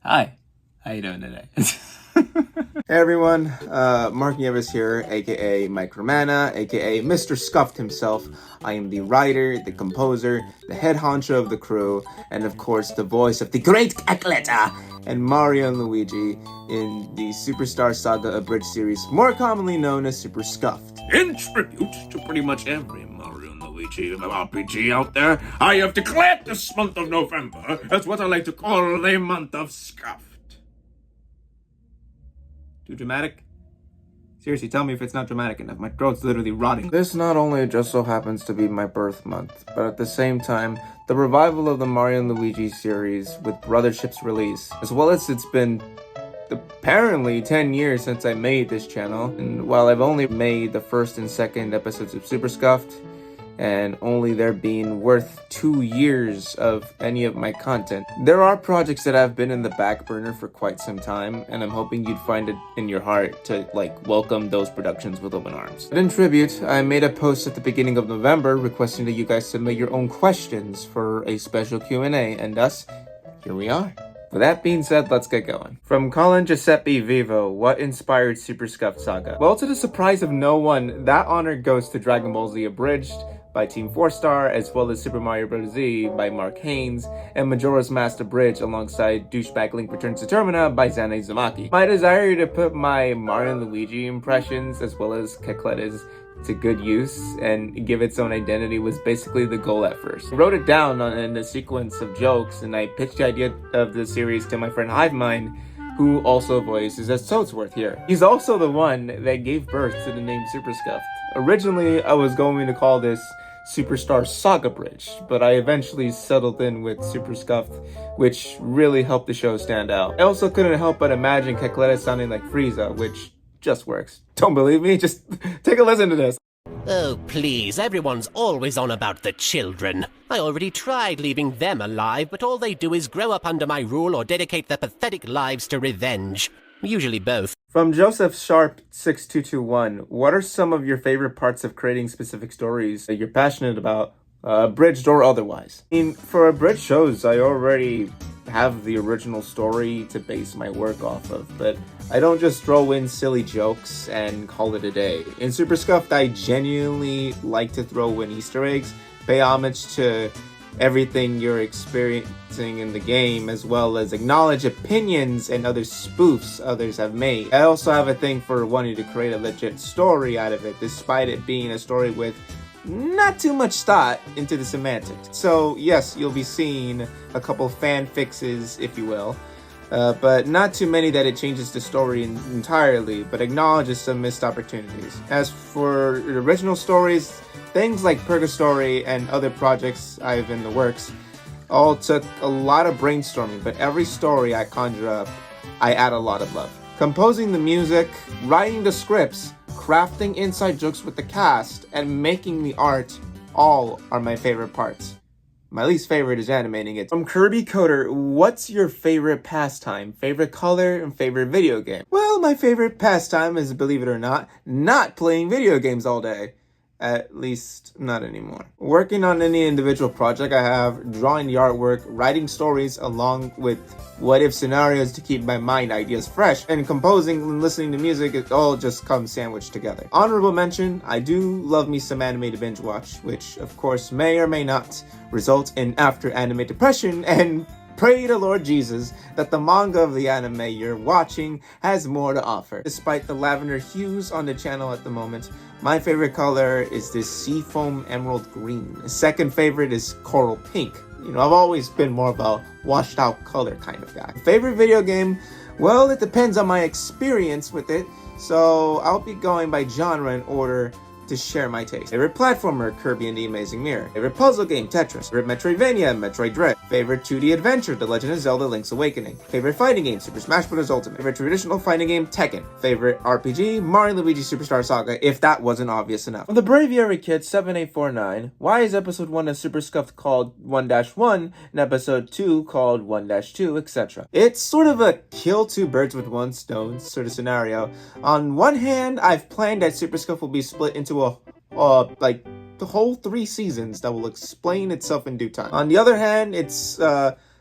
Hi, how you doing today? Hey everyone, Mark Nieves here, aka Mike Romana, aka Mr. Scuffed himself. I am the writer, the composer, the head honcho of the crew, and of course the voice of the great Cacletta and Mario Luigi in the Superstar Saga abridged series, more commonly known as Super Scuffed. In tribute to pretty much every Mario Luigi RPG out there, I have declared this month of November as what I like to call the month of Scuffed. Too dramatic? Seriously, tell me if it's not dramatic enough. My throat's literally rotting. This not only just so happens to be my birth month, but at the same time, the revival of the Mario and Luigi series with Brothership's release, as well as it's been apparently 10 years since I made this channel, and while I've only made the first and second episodes of Super Scuffed, and only there being worth 2 years of any of my content, there are projects that have been in the back burner for quite some time, and I'm hoping you'd find it in your heart to welcome those productions with open arms. But in tribute, I made a post at the beginning of November requesting that you guys submit your own questions for a special Q&A, and thus, here we are. With that being said, let's get going. From Colin Giuseppe Vivo, what inspired Super Scuffed Saga? Well, to the surprise of no one, that honor goes to Dragon Ball Z Abridged by Team 4-Star, as well as Super Mario Bros. Z by Mark Haynes, and Majora's Mask Abridged alongside Douchebag Link Returns to Termina by Zane Zamaki. My desire to put my Mario and Luigi impressions, as well as Cacletta's, to good use and give its own identity was basically the goal at first. I wrote it down in a sequence of jokes, and I pitched the idea of the series to my friend Hivemind, who also voices as Toadsworth here. He's also the one that gave birth to the name Super Scuffed. Originally, I was going to call this Superstar Saga Bridge, but I eventually settled in with Super Scuffed, which really helped the show stand out. I also couldn't help but imagine Cacletta sounding like Frieza, which just works. Don't believe me? Just take a listen to this. Oh, please, everyone's always on about the children. I already tried leaving them alive, but all they do is grow up under my rule or dedicate their pathetic lives to revenge. Usually both. From Joseph Sharp 6221, what are some of your favorite parts of creating specific stories that you're passionate about, abridged or otherwise? I mean, for abridged shows, I already have the original story to base my work off of, but I don't just throw in silly jokes and call it a day. In Super Scuffed, I genuinely like to throw in Easter eggs, pay homage to everything you're experiencing in the game, as well as acknowledge opinions and other spoofs others have made. I also have a thing for wanting to create a legit story out of it, despite it being a story with not too much thought into the semantics. So yes, you'll be seeing a couple fan fixes, if you will, but not too many that it changes the story entirely, but acknowledges some missed opportunities. As for original stories, things like Purgatory and other projects I have in the works all took a lot of brainstorming, but every story I conjure up, I add a lot of love. Composing the music, writing the scripts, crafting inside jokes with the cast, and making the art all are my favorite parts. My least favorite is animating it. From Kirby Coder, what's your favorite pastime, favorite color, and favorite video game? Well, my favorite pastime is, believe it or not playing video games all day. At least, not anymore. Working on any individual project I have, drawing the artwork, writing stories along with what-if scenarios to keep my mind ideas fresh, and composing and listening to music, it all just comes sandwiched together. Honorable mention, I do love me some anime to binge watch, which of course may or may not result in after anime depression, and pray to Lord Jesus that the manga of the anime you're watching has more to offer. Despite the lavender hues on the channel at the moment, my favorite color is this seafoam emerald green. Second favorite is coral pink. You know, I've always been more of a washed out color kind of guy. Favorite video game? Well, it depends on my experience with it, so I'll be going by genre in order to share my taste. Favorite platformer, Kirby and the Amazing Mirror. Favorite puzzle game, Tetris. Favorite Metroidvania, Metroid Dread. Favorite 2D adventure, The Legend of Zelda Link's Awakening. Favorite fighting game, Super Smash Bros. Ultimate. Favorite traditional fighting game, Tekken. Favorite RPG, Mario Luigi Superstar Saga, if that wasn't obvious enough. The Braviary Kid 7849, why is episode 1 of Super Scuffed called 1-1 and episode 2 called 1-2, etc.? It's sort of a kill two birds with one stone sort of scenario. On one hand, I've planned that Super Scuffed will be split into the whole 3 seasons that will explain itself in due time. On the other hand, it's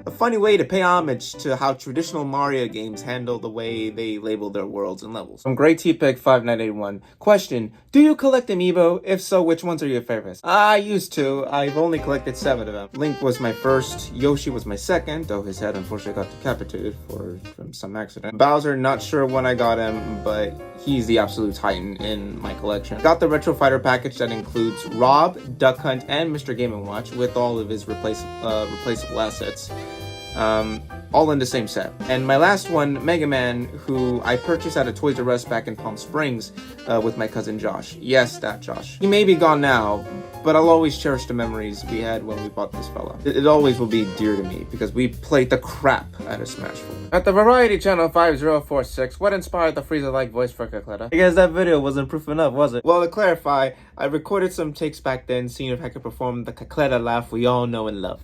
a funny way to pay homage to how traditional Mario games handle the way they label their worlds and levels. From Great T-Pig 5981, question, do you collect amiibo? If so, which ones are your favorites? I used to. I've only collected 7 of them. Link was my first, Yoshi was my second, though his head unfortunately got decapitated from some accident. Bowser, not sure when I got him, but he's the absolute titan in my collection. Got the Retro Fighter package that includes Rob, Duck Hunt, and Mr. Game & Watch with all of his replaceable assets. All in the same set. And my last one, Mega Man, who I purchased at a Toys R Us back in Palm Springs with my cousin Josh. Yes, that Josh. He may be gone now, but I'll always cherish the memories we had when we bought this fella. It always will be dear to me because we played the crap out of Smash 4. At the Variety Channel 5046, what inspired the Frieza-like voice for Cacletta? I guess that video wasn't proof enough, was it? Well, to clarify, I recorded some takes back then, seeing if I could perform the Cacletta laugh we all know and love.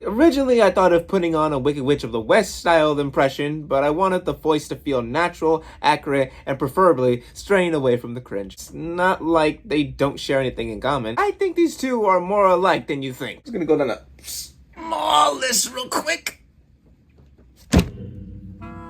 Originally, I thought of putting on a Wicked Witch of the West styled impression, but I wanted the voice to feel natural, accurate, and preferably straying away from the cringe. It's not like they don't share anything in common. I think these two are more alike than you think. I'm just gonna go down a small list real quick.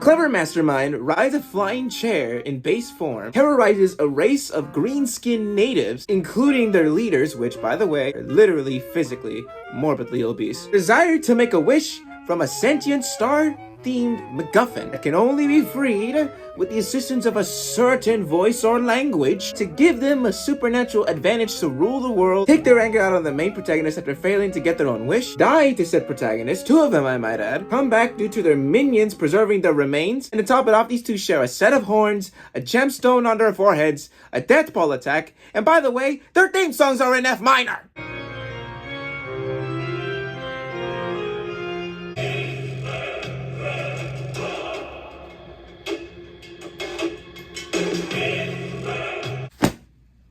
Clever Mastermind rides a flying chair in base form, terrorizes a race of green-skinned natives, including their leaders, which, by the way, are literally, physically, morbidly obese. Desire to make a wish from a sentient star-themed MacGuffin that can only be freed with the assistance of a certain voice or language to give them a supernatural advantage to rule the world, take their anger out on the main protagonist after failing to get their own wish, die to said protagonist, 2 of them I might add, come back due to their minions preserving their remains, and to top it off, these two share a set of horns, a gemstone on their foreheads, a death ball attack, and by the way, their theme songs are in F minor!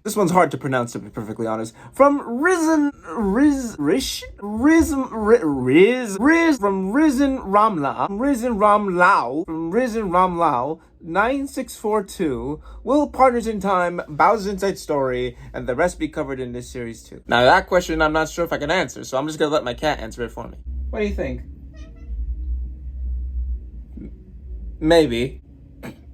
This one's hard to pronounce, to be perfectly honest. From Risen Ramlao, 9642, Will Partners in Time, Bowser's Inside Story, and the rest be covered in this series too. Now that question I'm not sure if I can answer, so I'm just gonna let my cat answer it for me. What do you think? Maybe.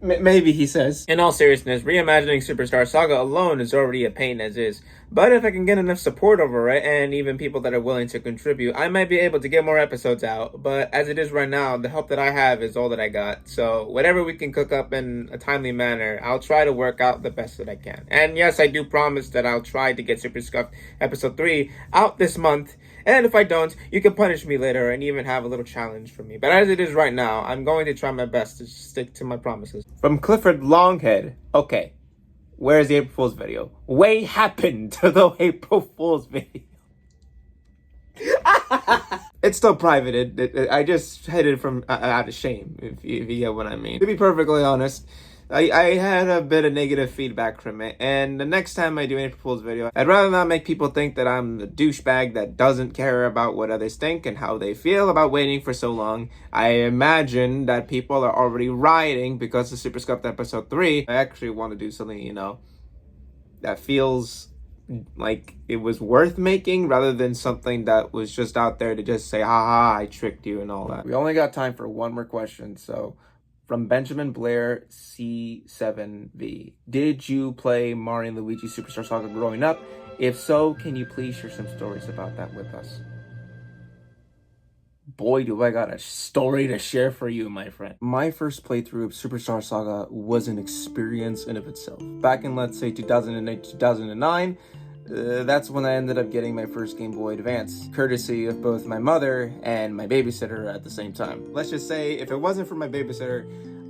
Maybe, he says. In all seriousness, reimagining Superstar Saga alone is already a pain as is. But if I can get enough support over it, and even people that are willing to contribute, I might be able to get more episodes out. But as it is right now, the help that I have is all that I got. So whatever we can cook up in a timely manner, I'll try to work out the best that I can. And yes, I do promise that I'll try to get Super Scuffed Episode 3 out this month. And if I don't, you can punish me later and even have a little challenge for me. But as it is right now, I'm going to try my best to stick to my promises. From Clifford Longhead. Okay, where's the April Fool's video? What happened to the April Fool's video? It's still private. I just hid it from out of shame, if you get what I mean. To be perfectly honest, I had a bit of negative feedback from it, and the next time I do an April Fool's video, I'd rather not make people think that I'm the douchebag that doesn't care about what others think and how they feel about waiting for so long. I imagine that people are already rioting because of Super Scuffed Episode 3. I actually want to do something, that feels like it was worth making rather than something that was just out there to just say, haha, I tricked you and all that. We only got time for one more question, so... From Benjamin Blair C7V. Did you play Mario Luigi Superstar Saga growing up? If so, can you please share some stories about that with us? Boy, do I got a story to share for you, my friend. My first playthrough of Superstar Saga was an experience in of itself. Back in, let's say, 2008, 2009, that's when I ended up getting my first Game Boy Advance, courtesy of both my mother and my babysitter at the same time. Let's just say, if it wasn't for my babysitter,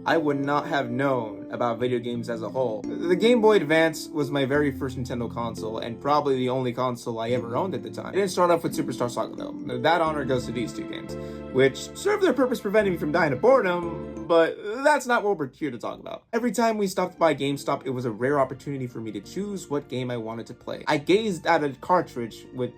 I would not have known about video games as a whole. The Game Boy Advance was my very first Nintendo console, and probably the only console I ever owned at the time. I didn't start off with Superstar Saga though. That honor goes to these two games, which serve their purpose preventing me from dying of boredom, but that's not what we're here to talk about. Every time we stopped by GameStop, it was a rare opportunity for me to choose what game I wanted to play. I gazed at a cartridge with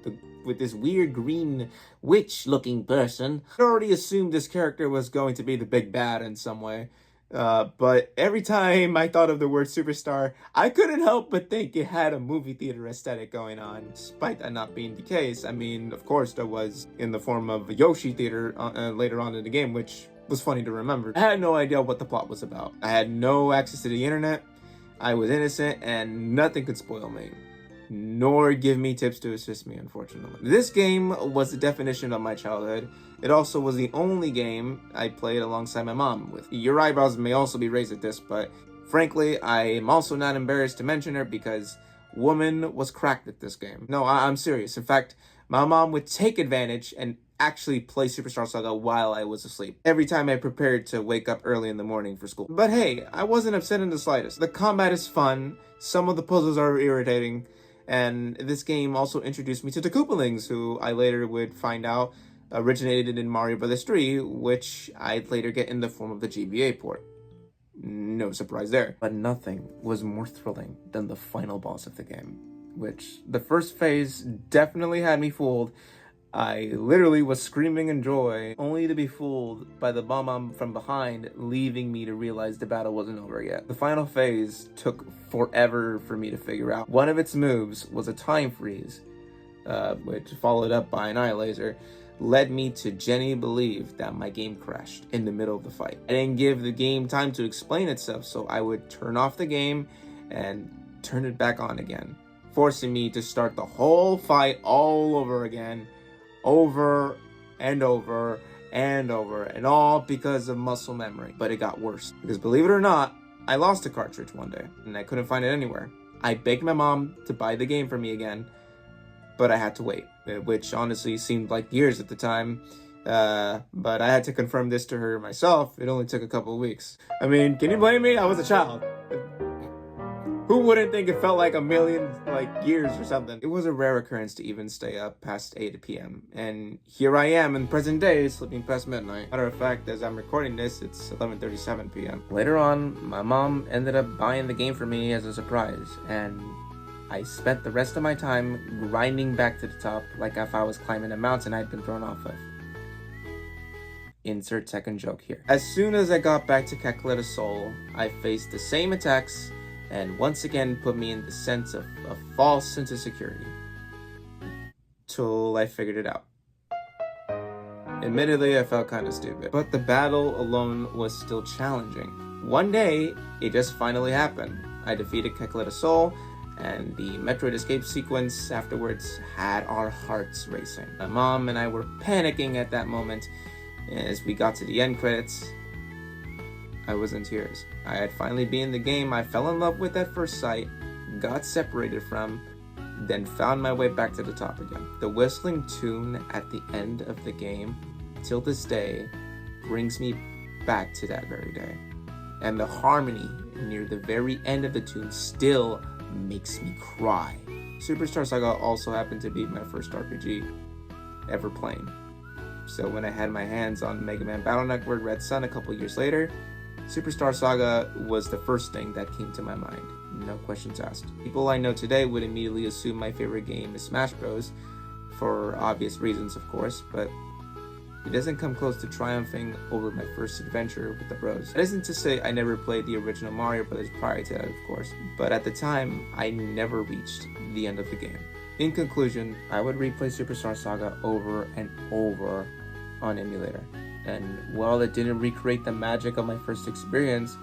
this weird green witch-looking person. I already assumed this character was going to be the big bad in some way. But every time I thought of the word superstar, I couldn't help but think it had a movie theater aesthetic going on, despite that not being the case. I mean, of course, there was in the form of a Yoshi theater later on in the game, which was funny to remember. I had no idea what the plot was about. I had no access to the internet. I was innocent, and nothing could spoil me, nor give me tips to assist me, unfortunately. This game was the definition of my childhood. It also was the only game I played alongside my mom with. Your eyebrows may also be raised at this, but frankly, I am also not embarrassed to mention her because woman was cracked at this game. No, I'm serious. In fact, my mom would take advantage and actually play Superstar Saga while I was asleep, every time I prepared to wake up early in the morning for school. But hey, I wasn't upset in the slightest. The combat is fun, some of the puzzles are irritating, and this game also introduced me to the Koopalings, who I later would find out originated in Mario Bros. 3, which I'd later get in the form of the GBA port. No surprise there. But nothing was more thrilling than the final boss of the game, which the first phase definitely had me fooled. I literally was screaming in joy, only to be fooled by the bomb from behind, leaving me to realize the battle wasn't over yet. The final phase took forever for me to figure out. One of its moves was a time freeze, which followed up by an eye laser, led me to genuinely believe that my game crashed in the middle of the fight. I didn't give the game time to explain itself, so I would turn off the game and turn it back on again, forcing me to start the whole fight all over again, over and over and over, and all because of muscle memory. But it got worse, because believe it or not, I lost a cartridge one day and I couldn't find it anywhere. I begged my mom to buy the game for me again, but I had to wait, which honestly seemed like years at the time. But I had to confirm this to her myself. It only took a couple of weeks. I mean, can you blame me? I was a child. Who wouldn't think it felt like a million years or something? It was a rare occurrence to even stay up past 8 p.m. And here I am in present day, sleeping past midnight. Matter of fact, as I'm recording this, it's 11:37 p.m. Later on, my mom ended up buying the game for me as a surprise, and I spent the rest of my time grinding back to the top like if I was climbing a mountain I'd been thrown off of. Insert second joke here. As soon as I got back to Kakleta Soul, I faced the same attacks and once again put me in the sense of a false sense of security. Till I figured it out. Admittedly, I felt kind of stupid, but the battle alone was still challenging. One day, it just finally happened. I defeated Kakleta Soul, and the Metroid escape sequence afterwards had our hearts racing. My mom and I were panicking at that moment. As we got to the end credits, I was in tears. I had finally beaten the game I fell in love with at first sight, got separated from, then found my way back to the top again. The whistling tune at the end of the game, till this day, brings me back to that very day. And the harmony near the very end of the tune still makes me cry. Superstar Saga also happened to be my first RPG ever playing. So when I had my hands on Mega Man Battle Network Red Sun a couple years later, Superstar Saga was the first thing that came to my mind. No questions asked. People I know today would immediately assume my favorite game is Smash Bros. For obvious reasons, of course, but it doesn't come close to triumphing over my first adventure with the bros. That isn't to say I never played the original Mario Bros. Prior to that, of course, but at the time, I never reached the end of the game. In conclusion, I would replay Superstar Saga over and over on emulator. And while it didn't recreate the magic of my first experience,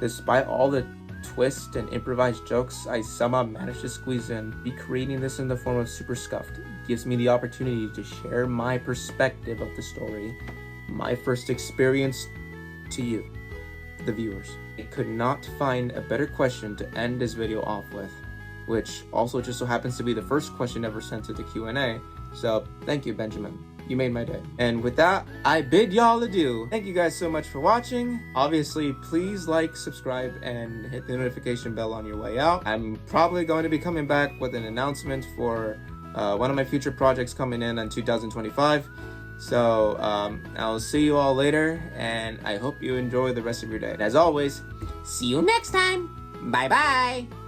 despite all the twists and improvised jokes I somehow managed to squeeze in, recreating this in the form of Super Scuffed gives me the opportunity to share my perspective of the story, my first experience, to you, the viewers. I could not find a better question to end this video off with, which also just so happens to be the first question ever sent to the Q&A, so thank you, Benjamin. You made my day. And with that, I bid y'all adieu. Thank you guys so much for watching. Obviously, please like, subscribe, and hit the notification bell on your way out. I'm probably going to be coming back with an announcement for one of my future projects coming in 2025. So I'll see you all later, and I hope you enjoy the rest of your day. And as always, see you next time. Bye-bye.